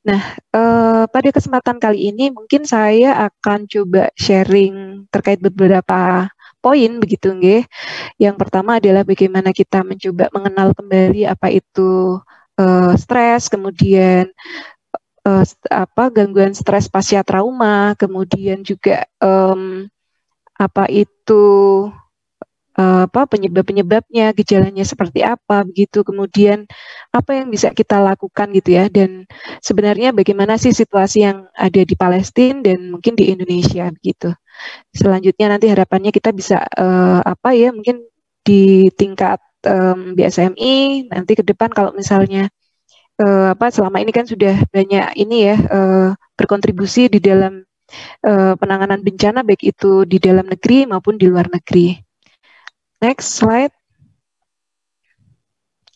Nah, pada kesempatan kali ini mungkin saya akan coba sharing terkait beberapa poin begitu nggih. Yang pertama adalah bagaimana kita mencoba mengenal kembali apa itu stres, kemudian gangguan stres pasca trauma, kemudian juga apa itu penyebab-penyebabnya, gejalanya seperti apa, begitu. Kemudian apa yang bisa kita lakukan gitu ya. Dan sebenarnya bagaimana sih situasi yang ada di Palestina dan mungkin di Indonesia begitu. Selanjutnya nanti harapannya kita bisa mungkin di tingkat BSMI nanti ke depan kalau misalnya selama ini kan sudah banyak ini ya berkontribusi di dalam penanganan bencana baik itu di dalam negeri maupun di luar negeri. Next slide.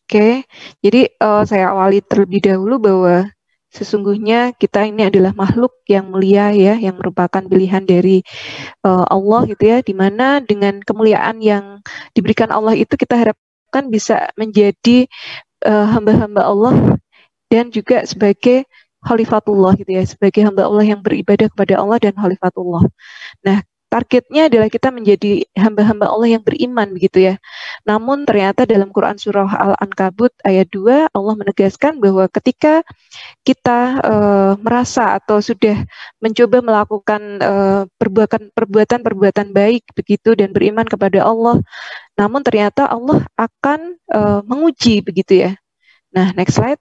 Oke, jadi saya awali terlebih dahulu bahwa sesungguhnya kita ini adalah makhluk yang mulia ya, yang merupakan pilihan dari Allah gitu ya, di mana dengan kemuliaan yang diberikan Allah itu kita harapkan bisa menjadi hamba-hamba Allah dan juga sebagai khalifatullah gitu ya, sebagai hamba Allah yang beribadah kepada Allah dan khalifatullah. Nah, targetnya adalah kita menjadi hamba-hamba Allah yang beriman begitu ya. Namun ternyata dalam Quran surah Al-Ankabut ayat 2 Allah menegaskan bahwa ketika kita merasa atau sudah mencoba melakukan perbuatan-perbuatan baik begitu dan beriman kepada Allah, namun ternyata Allah akan menguji begitu ya. Nah, next slide.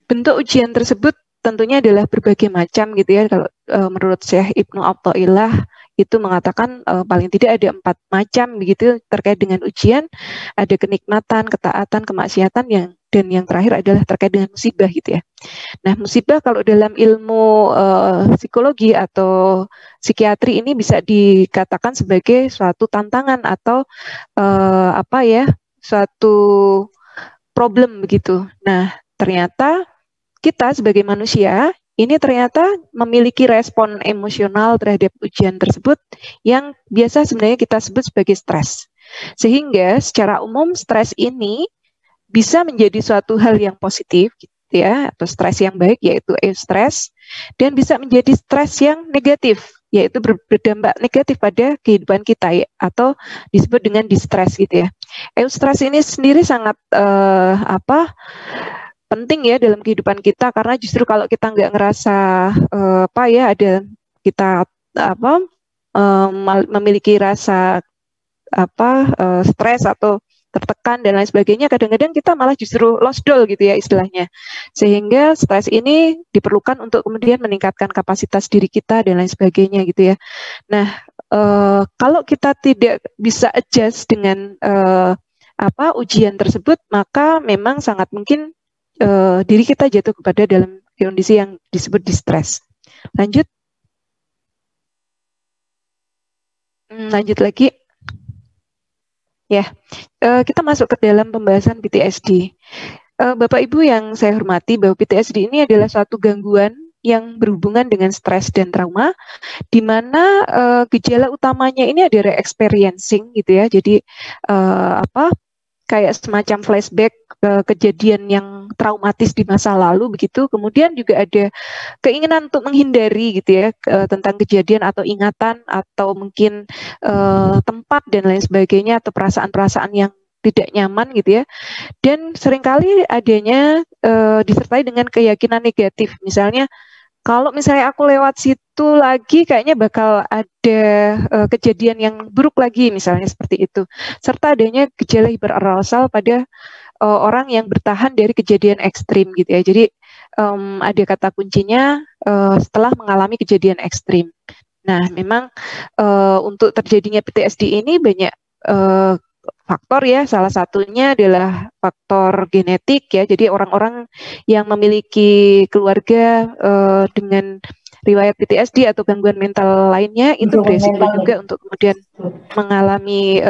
Bentuk ujian tersebut tentunya adalah berbagai macam gitu ya. Kalau menurut Syekh Ibnu Athaillah itu mengatakan paling tidak ada 4 macam begitu terkait dengan ujian. Ada kenikmatan, ketaatan, kemaksiatan dan yang terakhir adalah terkait dengan musibah gitu ya. Nah, musibah kalau dalam ilmu psikologi atau psikiatri ini bisa dikatakan sebagai suatu tantangan atau suatu problem begitu. Nah, ternyata kita sebagai manusia ini ternyata memiliki respon emosional terhadap ujian tersebut yang biasa sebenarnya kita sebut sebagai stres. Sehingga secara umum stres ini bisa menjadi suatu hal yang positif gitu ya, atau stres yang baik yaitu eustress, dan bisa menjadi stres yang negatif yaitu berdampak negatif pada kehidupan kita ya, atau disebut dengan distress gitu ya. Eustress ini sendiri sangat penting ya dalam kehidupan kita karena justru kalau kita nggak ngerasa ada kita memiliki rasa stres atau tertekan dan lain sebagainya, kadang-kadang kita malah justru lost doll gitu ya istilahnya, sehingga stres ini diperlukan untuk kemudian meningkatkan kapasitas diri kita dan lain sebagainya gitu ya. Nah, kalau kita tidak bisa adjust dengan ujian tersebut, maka memang sangat mungkin diri kita jatuh kepada dalam kondisi yang disebut distress. Lanjut. Lanjut lagi. Ya, kita masuk ke dalam pembahasan PTSD. Bapak Ibu yang saya hormati, bahwa PTSD ini adalah suatu gangguan yang berhubungan dengan stres dan trauma, di mana gejala utamanya ini ada experiencing gitu ya. Jadi kayak semacam flashback kejadian yang traumatis di masa lalu begitu. Kemudian juga ada keinginan untuk menghindari gitu ya tentang kejadian atau ingatan atau mungkin tempat dan lain sebagainya, atau perasaan-perasaan yang tidak nyaman gitu ya. Dan seringkali adanya disertai dengan keyakinan negatif. Misalnya kalau misalnya aku lewat situ lagi kayaknya bakal ada kejadian yang buruk lagi, misalnya seperti itu. Serta adanya gejala hiperarousal pada orang yang bertahan dari kejadian ekstrim gitu ya. Jadi ada kata kuncinya setelah mengalami kejadian ekstrim. Nah, memang untuk terjadinya PTSD ini banyak faktor ya, salah satunya adalah faktor genetik ya. Jadi orang-orang yang memiliki keluarga dengan riwayat PTSD atau gangguan mental lainnya itu beresiko juga untuk kemudian mengalami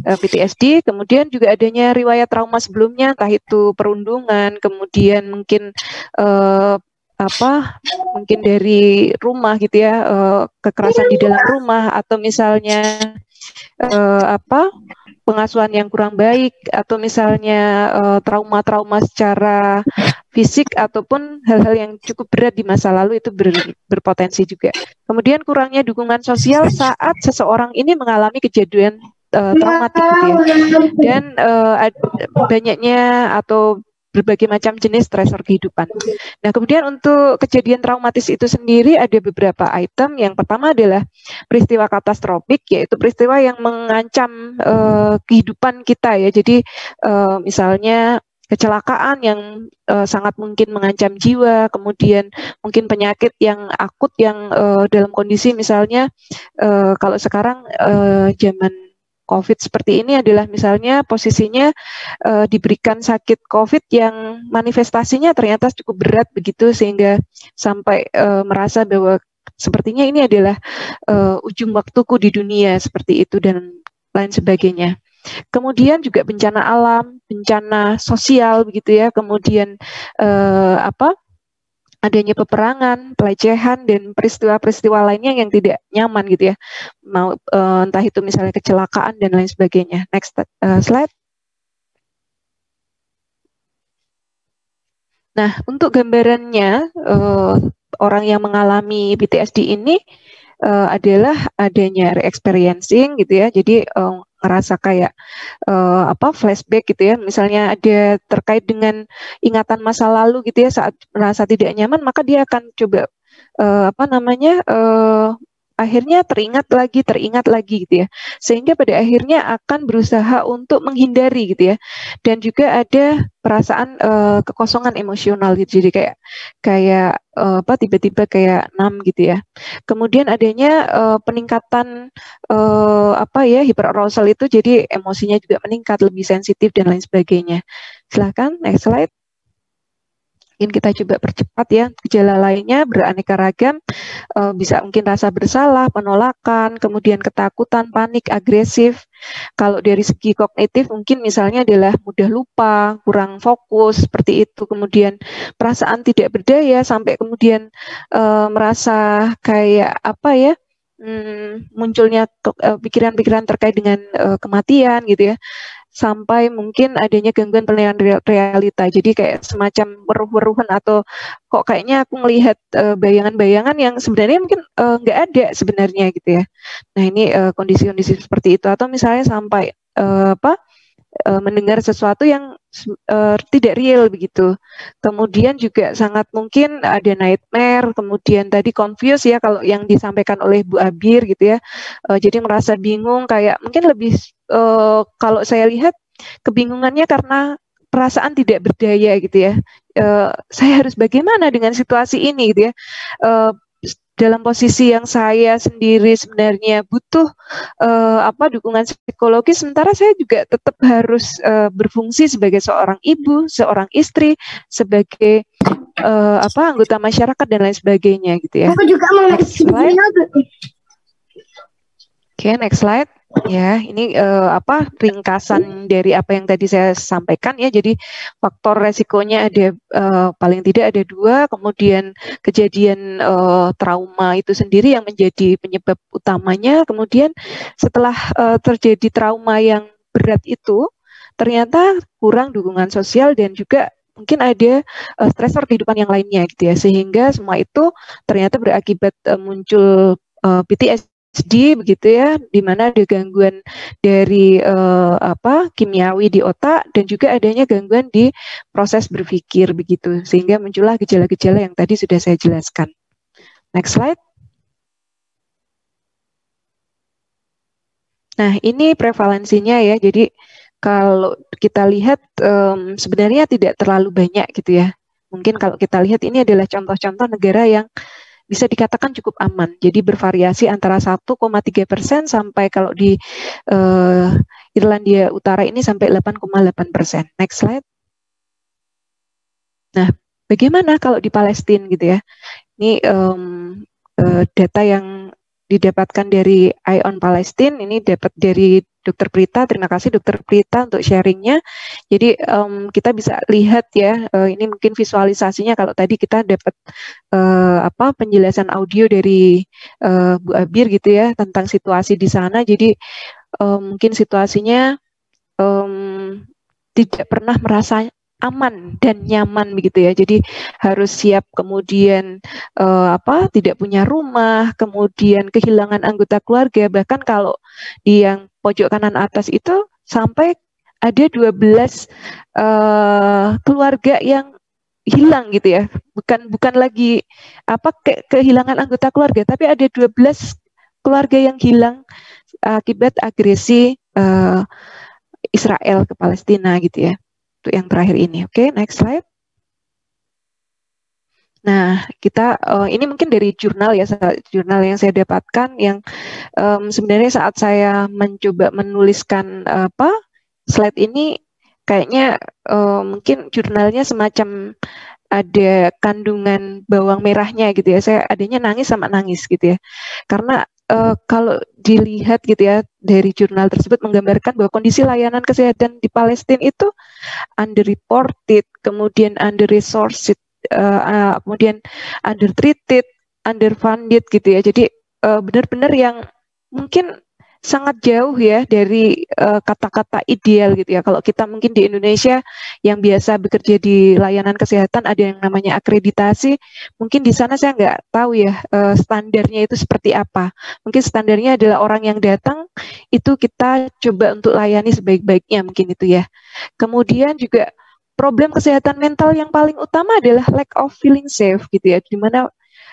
PTSD. Kemudian juga adanya riwayat trauma sebelumnya, entah itu perundungan, kemudian mungkin mungkin dari rumah gitu ya, kekerasan di dalam rumah, atau misalnya pengasuhan yang kurang baik, atau misalnya trauma-trauma secara fisik ataupun hal-hal yang cukup berat di masa lalu itu berpotensi juga. Kemudian kurangnya dukungan sosial saat seseorang ini mengalami kejadian traumatik gitu ya. Dan banyaknya atau berbagai macam jenis stresor kehidupan. Nah, kemudian untuk kejadian traumatis itu sendiri ada beberapa item. Yang pertama adalah peristiwa katastrofik, yaitu peristiwa yang mengancam kehidupan kita ya. Jadi misalnya kecelakaan yang sangat mungkin mengancam jiwa, kemudian mungkin penyakit yang akut yang dalam kondisi misalnya kalau sekarang zaman COVID seperti ini adalah misalnya posisinya diberikan sakit COVID yang manifestasinya ternyata cukup berat begitu sehingga sampai merasa bahwa sepertinya ini adalah ujung waktuku di dunia seperti itu dan lain sebagainya. Kemudian juga bencana alam, bencana sosial begitu ya, kemudian adanya peperangan, pelecehan, dan peristiwa-peristiwa lainnya yang tidak nyaman gitu ya, mau entah itu misalnya kecelakaan dan lain sebagainya. Next slide. Nah, untuk gambarannya orang yang mengalami PTSD ini adalah adanya re-experiencing gitu ya, jadi ngerasa kayak flashback gitu ya, misalnya ada terkait dengan ingatan masa lalu gitu ya, saat merasa tidak nyaman maka dia akan coba akhirnya teringat lagi gitu ya, sehingga pada akhirnya akan berusaha untuk menghindari gitu ya. Dan juga ada perasaan kekosongan emosional gitu, jadi kayak tiba-tiba kayak numb gitu ya. Kemudian adanya peningkatan hyperarousal itu, jadi emosinya juga meningkat, lebih sensitif dan lain sebagainya. Silakan next slide. Mungkin kita coba percepat ya. Gejala lainnya beraneka ragam, bisa mungkin rasa bersalah, penolakan, kemudian ketakutan, panik, agresif. Kalau dari segi kognitif mungkin misalnya adalah mudah lupa, kurang fokus seperti itu, kemudian perasaan tidak berdaya, sampai kemudian merasa kayak munculnya pikiran-pikiran terkait dengan kematian gitu ya, sampai mungkin adanya gangguan penilaian realita. Jadi kayak semacam weruh-weruhan atau kok kayaknya aku melihat bayangan-bayangan yang sebenarnya mungkin nggak ada sebenarnya gitu ya. Nah, ini kondisi-kondisi seperti itu, atau misalnya sampai mendengar sesuatu yang tidak real begitu. Kemudian juga sangat mungkin ada nightmare, kemudian tadi confused ya kalau yang disampaikan oleh Bu Abir gitu ya. Jadi merasa bingung, kayak mungkin lebih kalau saya lihat kebingungannya karena perasaan tidak berdaya gitu ya. Saya harus bagaimana dengan situasi ini gitu ya. Dalam posisi yang saya sendiri sebenarnya butuh dukungan psikologis, sementara saya juga tetap harus berfungsi sebagai seorang ibu, seorang istri, sebagai anggota masyarakat dan lain sebagainya gitu ya. Aku juga mau next slide. Oke, next slide. Ya, ini ringkasan dari apa yang tadi saya sampaikan ya. Jadi faktor resikonya ada paling tidak ada 2, kemudian kejadian trauma itu sendiri yang menjadi penyebab utamanya. Kemudian setelah terjadi trauma yang berat itu, ternyata kurang dukungan sosial dan juga mungkin ada stresor kehidupan yang lainnya gitu ya, sehingga semua itu ternyata berakibat muncul PTSD begitu ya, di mana ada gangguan dari kimiawi di otak dan juga adanya gangguan di proses berpikir begitu, sehingga muncullah gejala-gejala yang tadi sudah saya jelaskan. Next slide. Nah, ini prevalensinya ya. Jadi kalau kita lihat sebenarnya tidak terlalu banyak gitu ya. Mungkin kalau kita lihat ini adalah contoh-contoh negara yang bisa dikatakan cukup aman. Jadi bervariasi antara 1,3% sampai kalau di Irlandia Utara ini sampai 8,8%. Next slide. Nah, bagaimana kalau di Palestina gitu ya? Ini data yang didapatkan dari Eye on Palestine, ini dapat dari Dr. Prita. Terima kasih Dr. Prita untuk sharingnya. Jadi kita bisa lihat ya, ini mungkin visualisasinya kalau tadi kita dapat penjelasan audio dari Bu Abir gitu ya tentang situasi di sana. Jadi mungkin situasinya tidak pernah merasa aman dan nyaman begitu ya. Jadi harus siap kemudian tidak punya rumah, kemudian kehilangan anggota keluarga. Bahkan kalau di yang pojok kanan atas itu sampai ada 12 keluarga yang hilang gitu ya. Bukan lagi kehilangan anggota keluarga, tapi ada 12 keluarga yang hilang akibat agresi Israel ke Palestina gitu ya. Untuk yang terakhir ini. Oke, next slide. Nah, kita ini mungkin dari jurnal ya, jurnal yang saya dapatkan yang sebenarnya saat saya mencoba menuliskan slide ini kayaknya mungkin jurnalnya semacam ada kandungan bawang merahnya gitu ya. Saya adanya nangis sama nangis gitu ya. Karena kalau dilihat gitu ya dari jurnal tersebut menggambarkan bahwa kondisi layanan kesehatan di Palestina itu underreported, kemudian under-resourced, kemudian undertreated, underfunded gitu ya. Jadi benar-benar yang mungkin sangat jauh ya dari kata-kata ideal gitu ya. Kalau kita mungkin di Indonesia yang biasa bekerja di layanan kesehatan ada yang namanya akreditasi, mungkin di sana saya nggak tahu ya standarnya itu seperti apa. Mungkin standarnya adalah orang yang datang itu kita coba untuk layani sebaik-baiknya mungkin itu ya. Kemudian juga problem kesehatan mental yang paling utama adalah lack of feeling safe gitu ya. Dimana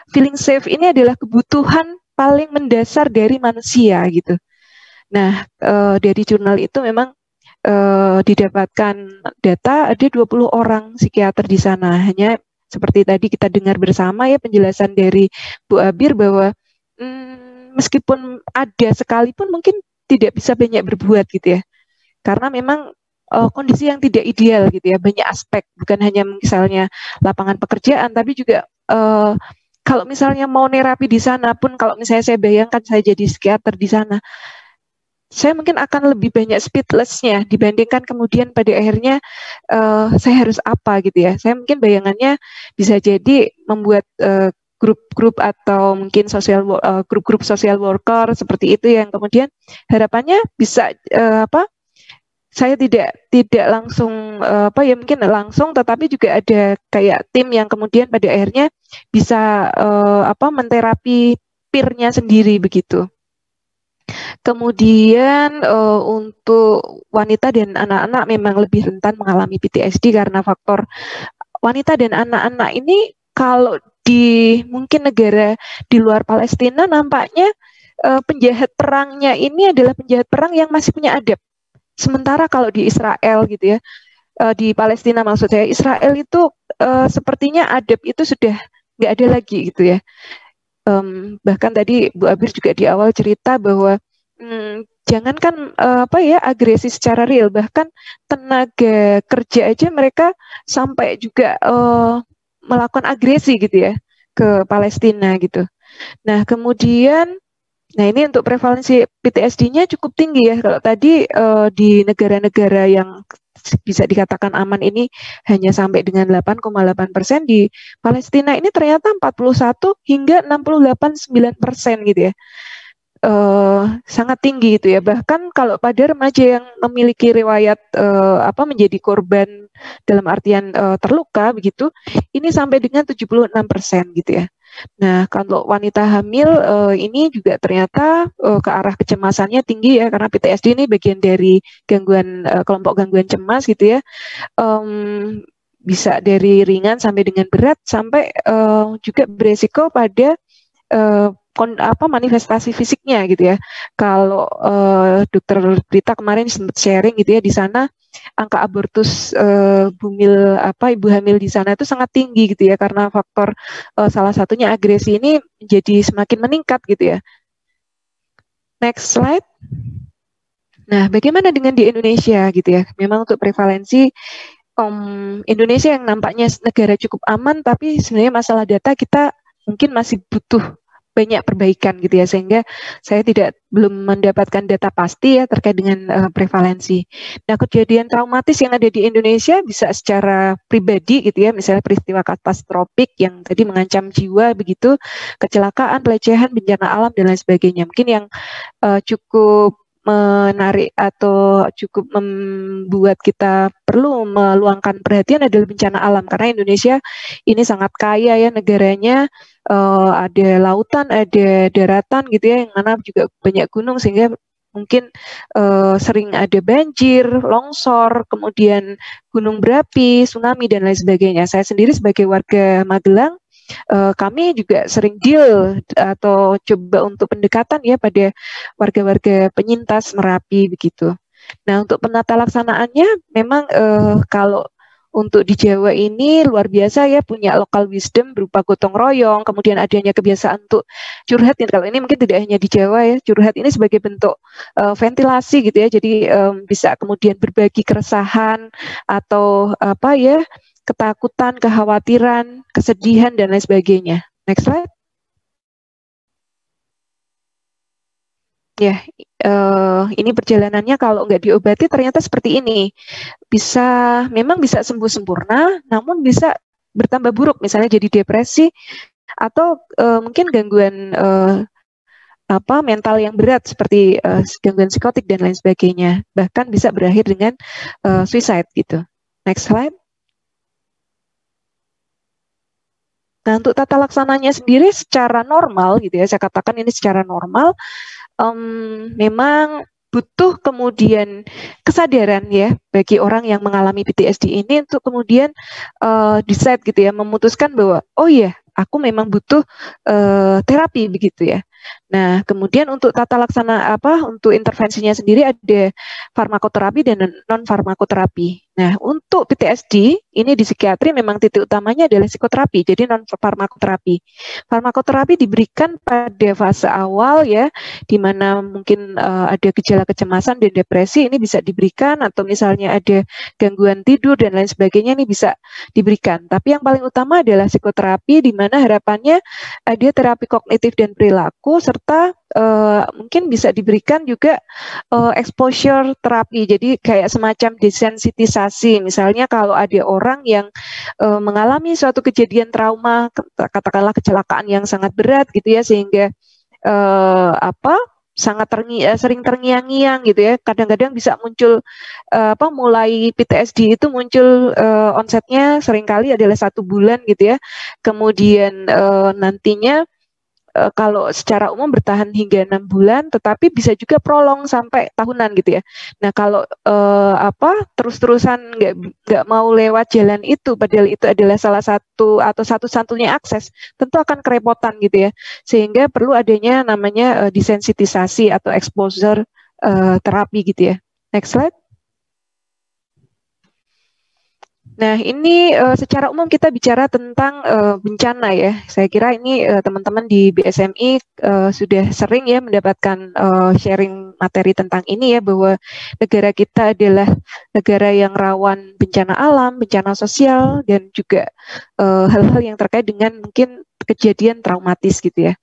feeling safe ini adalah kebutuhan paling mendasar dari manusia gitu. Nah, dari jurnal itu memang didapatkan data ada 20 orang psikiater di sana. Hanya seperti tadi kita dengar bersama ya penjelasan dari Bu Abir bahwa meskipun ada sekalipun mungkin tidak bisa banyak berbuat gitu ya. Karena memang kondisi yang tidak ideal gitu ya, banyak aspek, bukan hanya misalnya lapangan pekerjaan, tapi juga kalau misalnya mau nerapi di sana pun, kalau misalnya saya bayangkan saya jadi psikiater di sana, saya mungkin akan lebih banyak speechless-nya dibandingkan kemudian pada akhirnya saya harus apa gitu ya. Saya mungkin bayangannya bisa jadi membuat grup-grup atau mungkin grup-grup social worker seperti itu yang kemudian harapannya bisa saya tidak langsung mungkin langsung, tetapi juga ada kayak tim yang kemudian pada akhirnya bisa menterapi peer-nya sendiri begitu. Kemudian untuk wanita dan anak-anak memang lebih rentan mengalami PTSD karena faktor wanita dan anak-anak ini kalau di mungkin negara di luar Palestina nampaknya penjahat perangnya ini adalah penjahat perang yang masih punya adab. Sementara kalau di Israel gitu ya, di Palestina maksud saya, Israel itu sepertinya adab itu sudah nggak ada lagi gitu ya. Bahkan tadi Bu Abir juga di awal cerita bahwa jangankan agresi secara real, bahkan tenaga kerja aja mereka sampai juga melakukan agresi gitu ya ke Palestina gitu. Nah kemudian, ini untuk prevalensi PTSD-nya cukup tinggi ya. Kalau tadi di negara-negara yang bisa dikatakan aman ini hanya sampai dengan 8,8%, di Palestina ini ternyata 41 hingga 68,9% gitu ya. Sangat tinggi itu ya. Bahkan kalau pada remaja yang memiliki riwayat menjadi korban dalam artian terluka begitu, ini sampai dengan 76% gitu ya. Nah, kalau wanita hamil ini juga ternyata ke arah kecemasannya tinggi ya, karena PTSD ini bagian dari gangguan kelompok gangguan cemas gitu ya. Bisa dari ringan sampai dengan berat, sampai juga beresiko pada manifestasi fisiknya gitu ya. Kalau dokter Brita kemarin sempat sharing gitu ya, di sana angka abortus ibu hamil di sana itu sangat tinggi gitu ya, karena faktor salah satunya agresi ini jadi semakin meningkat gitu ya. Next slide. Nah, bagaimana dengan di Indonesia gitu ya? Memang untuk prevalensi Indonesia yang nampaknya negara cukup aman, tapi sebenarnya masalah data kita mungkin masih butuh banyak perbaikan gitu ya, sehingga saya belum mendapatkan data pasti ya terkait dengan prevalensi. Nah, kejadian traumatis yang ada di Indonesia bisa secara pribadi gitu ya, misalnya peristiwa katastrofik yang tadi mengancam jiwa begitu, kecelakaan, pelecehan, bencana alam dan lain sebagainya. Mungkin yang cukup menarik atau cukup membuat kita perlu meluangkan perhatian adalah bencana alam, karena Indonesia ini sangat kaya ya negaranya, ada lautan, ada daratan gitu ya, yang mana juga banyak gunung, sehingga mungkin sering ada banjir, longsor, kemudian gunung berapi, tsunami dan lain sebagainya. Saya sendiri sebagai warga Magelang, kami juga sering deal atau coba untuk pendekatan ya pada warga-warga penyintas Merapi begitu. Nah, untuk penata laksanaannya memang kalau untuk di Jawa ini luar biasa ya, punya local wisdom berupa gotong royong, kemudian adanya kebiasaan untuk curhat. Kalau ini mungkin tidak hanya di Jawa ya, curhat ini sebagai bentuk ventilasi gitu ya, jadi bisa kemudian berbagi keresahan atau apa ya, ketakutan, kekhawatiran, kesedihan, dan lain sebagainya. Next slide. Ya, ini perjalanannya kalau nggak diobati ternyata seperti ini. Memang bisa sembuh sempurna, namun bisa bertambah buruk, misalnya jadi depresi, atau mungkin gangguan mental yang berat seperti gangguan psikotik dan lain sebagainya. Bahkan bisa berakhir dengan suicide gitu. Next slide. Nah, untuk tata laksananya sendiri secara normal gitu ya, saya katakan ini secara normal, memang butuh kemudian kesadaran ya bagi orang yang mengalami PTSD ini untuk kemudian decide gitu ya, memutuskan bahwa oh iya, aku memang butuh terapi begitu ya. Nah, kemudian untuk tata laksana untuk intervensinya sendiri ada farmakoterapi dan non farmakoterapi. Nah, untuk PTSD ini di psikiatri memang titik utamanya adalah psikoterapi, jadi non farmakoterapi. Farmakoterapi diberikan pada fase awal ya, di mana mungkin ada gejala kecemasan dan depresi, ini bisa diberikan, atau misalnya ada gangguan tidur dan lain sebagainya, ini bisa diberikan. Tapi yang paling utama adalah psikoterapi, di mana harapannya ada terapi kognitif dan perilaku, serta mungkin bisa diberikan juga exposure terapi, jadi kayak semacam desensitisasi. Misalnya kalau ada orang yang mengalami suatu kejadian trauma, katakanlah kecelakaan yang sangat berat gitu ya, sehingga sangat sering terngiang-ngiang gitu ya. Kadang-kadang bisa muncul mulai PTSD itu muncul onsetnya seringkali adalah 1 bulan gitu ya. Kemudian nantinya kalau secara umum bertahan hingga 6 bulan, tetapi bisa juga prolong sampai tahunan gitu ya. Nah, kalau terus-terusan nggak mau lewat jalan itu, padahal itu adalah salah satu atau satu-satunya akses, tentu akan kerepotan gitu ya. Sehingga perlu adanya namanya desensitisasi atau exposure terapi gitu ya. Next slide. Nah, ini secara umum kita bicara tentang bencana ya. Saya kira ini teman-teman di BSMI sudah sering ya mendapatkan sharing materi tentang ini ya, bahwa negara kita adalah negara yang rawan bencana alam, bencana sosial, dan juga hal-hal yang terkait dengan mungkin kejadian traumatis gitu ya.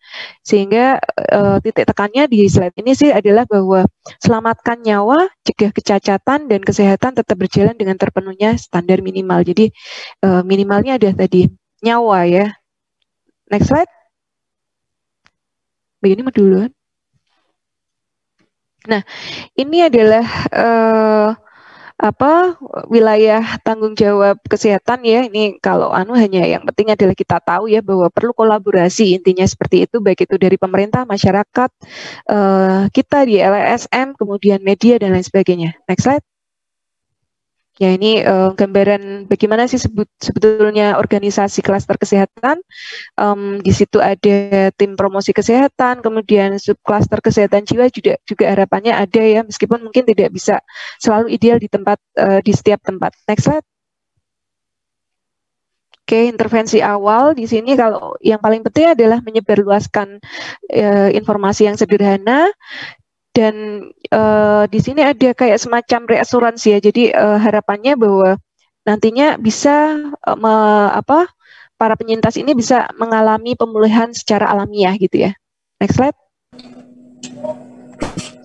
Sehingga titik tekannya di slide ini sih adalah bahwa selamatkan nyawa, cegah kecacatan, dan kesehatan tetap berjalan dengan terpenuhnya standar minimal. Jadi minimalnya ada tadi nyawa ya. Next slide. Begini mau duluan. Nah, ini adalah wilayah tanggung jawab kesehatan ya. Ini kalau hanya yang penting adalah kita tahu ya bahwa perlu kolaborasi, intinya seperti itu, baik itu dari pemerintah, masyarakat, kita di LSM, kemudian media dan lain sebagainya. Next slide. Ya, ini gambaran bagaimana sih sebetulnya organisasi klaster kesehatan. Di situ ada tim promosi kesehatan, kemudian subklaster kesehatan jiwa juga harapannya ada ya, meskipun mungkin tidak bisa selalu ideal di setiap tempat. Next slide. Oke, intervensi awal di sini kalau yang paling penting adalah menyebarluaskan informasi yang sederhana. Dan di sini ada kayak semacam reassurance ya. Jadi harapannya bahwa nantinya bisa para penyintas ini bisa mengalami pemulihan secara alamiah gitu ya. Next slide.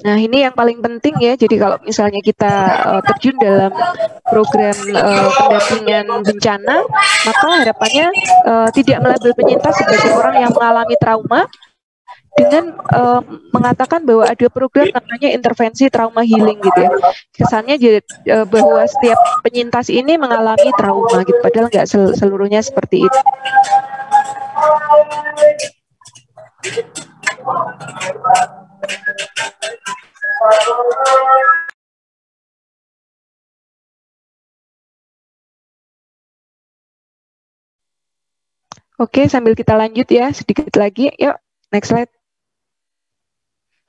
Nah, ini yang paling penting ya. Jadi kalau misalnya kita terjun dalam program pendampingan bencana, maka harapannya tidak melabel penyintas sebagai orang yang mengalami trauma, dengan mengatakan bahwa ada program namanya intervensi trauma healing gitu ya. Kesannya jadi bahwa setiap penyintas ini mengalami trauma gitu, padahal nggak seluruhnya seperti itu. Oke, sambil kita lanjut ya, sedikit lagi. Yuk, next slide.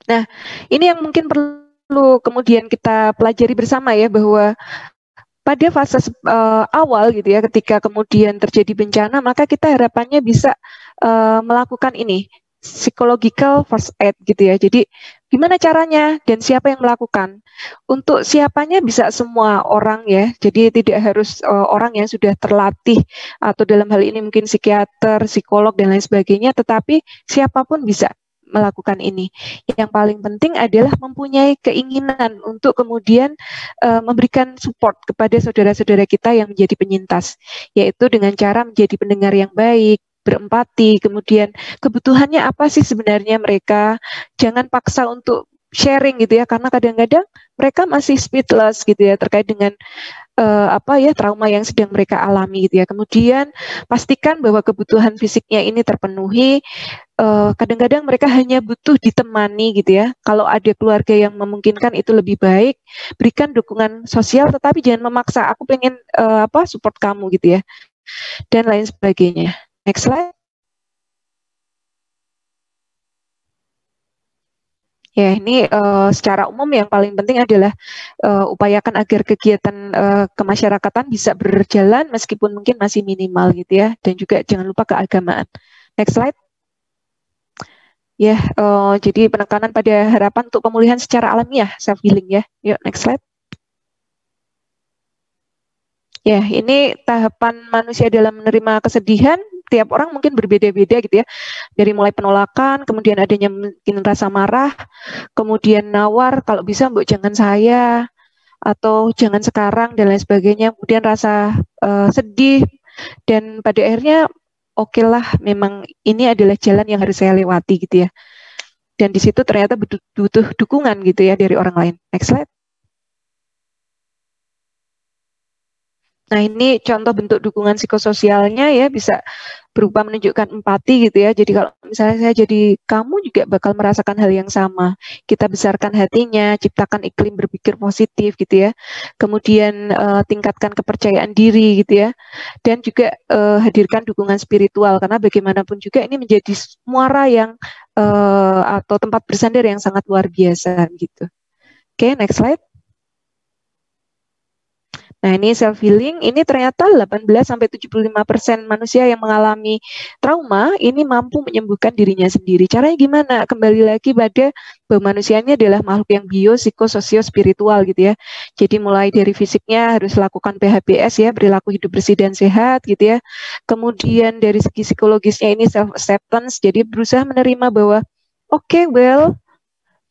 Nah, ini yang mungkin perlu kemudian kita pelajari bersama ya, bahwa pada fase awal gitu ya, ketika kemudian terjadi bencana, maka kita harapannya bisa melakukan ini, psychological first aid gitu ya. Jadi gimana caranya dan siapa yang melakukan? Untuk siapanya bisa semua orang ya. Jadi tidak harus orang yang sudah terlatih atau dalam hal ini mungkin psikiater, psikolog dan lain sebagainya, tetapi siapapun bisa melakukan ini. Yang paling penting adalah mempunyai keinginan untuk kemudian memberikan support kepada saudara-saudara kita yang menjadi penyintas, yaitu dengan cara menjadi pendengar yang baik, berempati, kemudian kebutuhannya apa sih sebenarnya mereka, jangan paksa untuk sharing gitu ya, karena kadang-kadang mereka masih speechless gitu ya terkait dengan trauma yang sedang mereka alami gitu ya. Kemudian pastikan bahwa kebutuhan fisiknya ini terpenuhi. Kadang-kadang mereka hanya butuh ditemani gitu ya. Kalau ada keluarga yang memungkinkan itu lebih baik, berikan dukungan sosial, tetapi jangan memaksa. Aku pengen support kamu gitu ya, dan lain sebagainya. Next slide. Ya, ini secara umum yang paling penting adalah upayakan agar kegiatan kemasyarakatan bisa berjalan meskipun mungkin masih minimal gitu ya, dan juga jangan lupa keagamaan. Next slide. Ya, jadi penekanan pada harapan untuk pemulihan secara alamiah, self healing ya. Yuk, next slide. Ya, ini tahapan manusia dalam menerima kesedihan. Tiap orang mungkin berbeda-beda gitu ya. Dari mulai penolakan, kemudian adanya mungkin rasa marah, kemudian nawar, kalau bisa Mbok jangan saya, atau jangan sekarang, dan lain sebagainya. Kemudian rasa sedih, dan pada akhirnya oke lah, memang ini adalah jalan yang harus saya lewati gitu ya. Dan di situ ternyata butuh dukungan gitu ya dari orang lain. Next slide. Nah, ini contoh bentuk dukungan psikososialnya ya, bisa berupa menunjukkan empati gitu ya. Jadi kalau misalnya saya jadi kamu juga bakal merasakan hal yang sama. Kita besarkan hatinya, ciptakan iklim berpikir positif gitu ya. Kemudian tingkatkan kepercayaan diri gitu ya. Dan juga hadirkan dukungan spiritual, karena bagaimanapun juga ini menjadi muara yang atau tempat bersandar yang sangat luar biasa gitu. Oke, next slide. Nah, ini self healing, ini ternyata 18-75% manusia yang mengalami trauma ini mampu menyembuhkan dirinya sendiri. Caranya gimana? Kembali lagi pada bahwa manusia ini adalah makhluk yang bio, psikososio, spiritual gitu ya. Jadi mulai dari fisiknya harus lakukan PHBS ya, perilaku hidup bersih dan sehat gitu ya. Kemudian dari segi psikologisnya ini self acceptance, jadi berusaha menerima bahwa oke,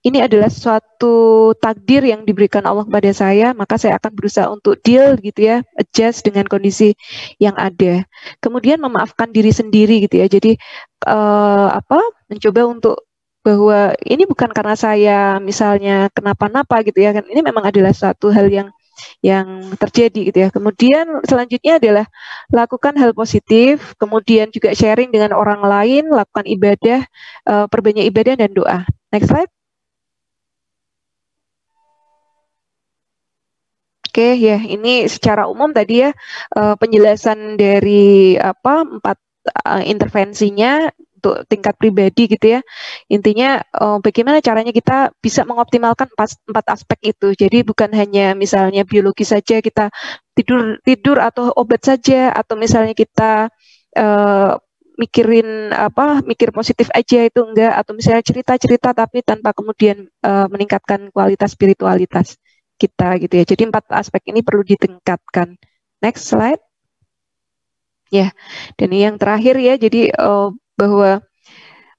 ini adalah suatu takdir yang diberikan Allah kepada saya, maka saya akan berusaha untuk deal gitu ya, adjust dengan kondisi yang ada. Kemudian memaafkan diri sendiri gitu ya. Jadi mencoba untuk bahwa ini bukan karena saya misalnya kenapa-napa gitu ya. Ini memang adalah suatu hal yang terjadi gitu ya. Kemudian selanjutnya adalah lakukan hal positif, kemudian juga sharing dengan orang lain, lakukan ibadah, perbanyak ibadah dan doa. Next slide. Oke ya, ini secara umum tadi ya penjelasan dari 4 intervensinya untuk tingkat pribadi gitu ya. Intinya bagaimana caranya kita bisa mengoptimalkan 4 aspek itu. Jadi bukan hanya misalnya biologi saja, kita tidur atau obat saja, atau misalnya kita mikir positif aja, itu enggak, atau misalnya cerita-cerita tapi tanpa kemudian meningkatkan kualitas spiritualitas kita gitu ya. Jadi 4 aspek ini perlu ditingkatkan. Next slide. Ya, dan yang terakhir ya, jadi bahwa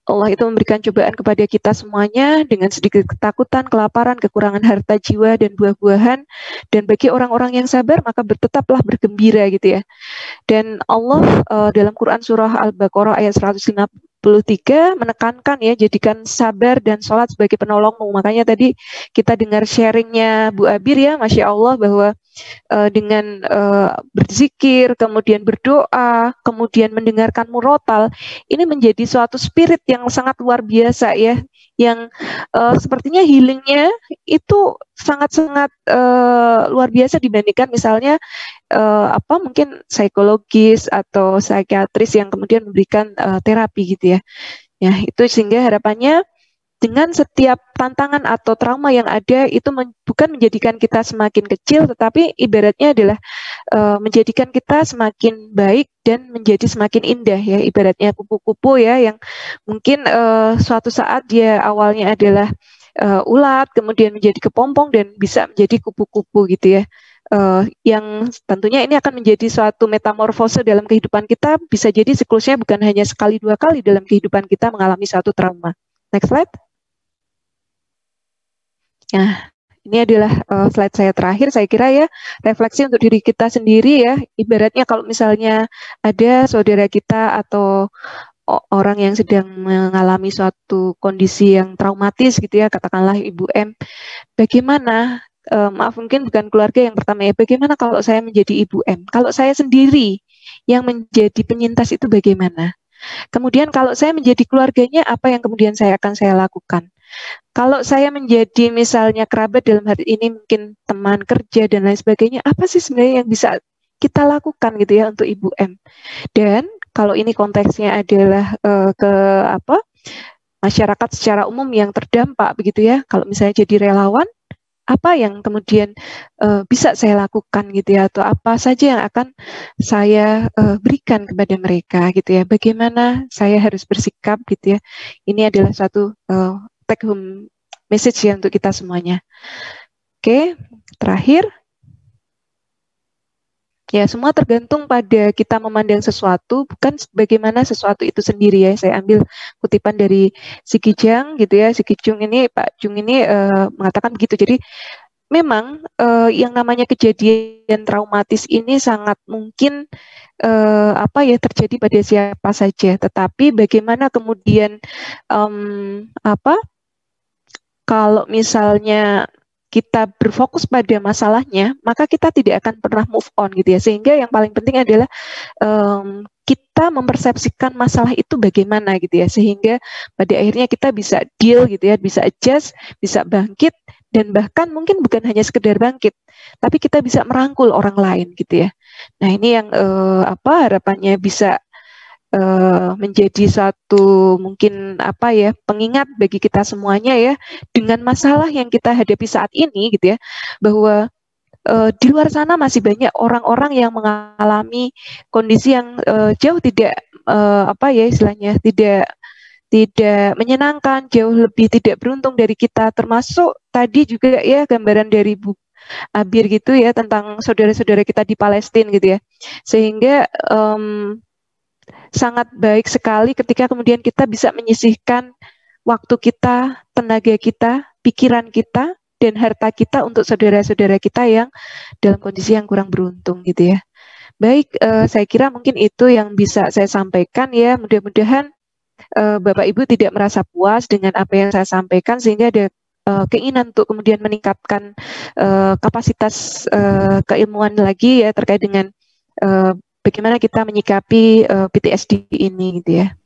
Allah itu memberikan cobaan kepada kita semuanya dengan sedikit ketakutan, kelaparan, kekurangan harta jiwa dan buah-buahan. Dan bagi orang-orang yang sabar, maka tetaplah bergembira gitu ya. Dan Allah dalam Quran surah Al-Baqarah ayat 115 menekankan ya, jadikan sabar dan sholat sebagai penolongmu. Makanya tadi kita dengar sharingnya Bu Abir ya, Masya Allah, bahwa dengan berzikir, kemudian berdoa, kemudian mendengarkan murotal, ini menjadi suatu spirit yang sangat luar biasa ya, yang sepertinya healingnya itu sangat-sangat luar biasa dibandingkan misalnya mungkin psikologis atau psikiatris yang kemudian memberikan terapi gitu ya. Ya, itu sehingga harapannya dengan setiap tantangan atau trauma yang ada itu bukan menjadikan kita semakin kecil, tetapi ibaratnya adalah menjadikan kita semakin baik dan menjadi semakin indah ya, ibaratnya kupu-kupu ya, yang mungkin suatu saat dia awalnya adalah ulat, kemudian menjadi kepompong dan bisa menjadi kupu-kupu gitu ya. Yang tentunya ini akan menjadi suatu metamorfose dalam kehidupan kita, bisa jadi siklusnya bukan hanya sekali dua kali dalam kehidupan kita mengalami suatu trauma. Next slide. Nah, ini adalah slide saya terakhir. Saya kira ya, refleksi untuk diri kita sendiri ya. Ibaratnya kalau misalnya ada saudara kita atau orang yang sedang mengalami suatu kondisi yang traumatis gitu ya, katakanlah Ibu M, bagaimana, maaf mungkin bukan keluarga yang pertama ya, bagaimana kalau saya menjadi Ibu M? Kalau saya sendiri yang menjadi penyintas itu bagaimana? Kemudian kalau saya menjadi keluarganya, apa yang kemudian akan saya lakukan? Kalau saya menjadi misalnya kerabat, dalam hari ini mungkin teman kerja dan lain sebagainya, apa sih sebenarnya yang bisa kita lakukan gitu ya untuk Ibu M? Dan kalau ini konteksnya adalah masyarakat secara umum yang terdampak begitu ya, kalau misalnya jadi relawan, apa yang kemudian bisa saya lakukan gitu ya, atau apa saja yang akan saya berikan kepada mereka gitu ya, bagaimana saya harus bersikap gitu ya. Ini adalah satu take home message ya untuk kita semuanya. Oke, terakhir. Ya, semua tergantung pada kita memandang sesuatu, bukan bagaimana sesuatu itu sendiri ya. Saya ambil kutipan dari Si Kijang gitu ya. Si Kijung ini, Pak Jung ini mengatakan begitu. Jadi memang yang namanya kejadian traumatis ini sangat mungkin terjadi pada siapa saja. Tetapi bagaimana kemudian kalau misalnya kita berfokus pada masalahnya, maka kita tidak akan pernah move on gitu ya. Sehingga yang paling penting adalah kita mempersepsikan masalah itu bagaimana gitu ya. Sehingga pada akhirnya kita bisa deal gitu ya, bisa adjust, bisa bangkit, dan bahkan mungkin bukan hanya sekedar bangkit, tapi kita bisa merangkul orang lain gitu ya. Nah ini yang harapannya bisa menjadi suatu mungkin pengingat bagi kita semuanya ya, dengan masalah yang kita hadapi saat ini gitu ya, bahwa di luar sana masih banyak orang-orang yang mengalami kondisi yang jauh tidak istilahnya tidak menyenangkan, jauh lebih tidak beruntung dari kita, termasuk tadi juga ya gambaran dari Bu Abir gitu ya tentang saudara-saudara kita di Palestina gitu ya, sehingga sangat baik sekali ketika kemudian kita bisa menyisihkan waktu kita, tenaga kita, pikiran kita, dan harta kita untuk saudara-saudara kita yang dalam kondisi yang kurang beruntung gitu ya. Baik, saya kira mungkin itu yang bisa saya sampaikan ya. Mudah-mudahan Bapak Ibu tidak merasa puas dengan apa yang saya sampaikan, sehingga ada keinginan untuk kemudian meningkatkan kapasitas keilmuan lagi ya terkait dengan bagaimana kita menyikapi PTSD ini gitu ya.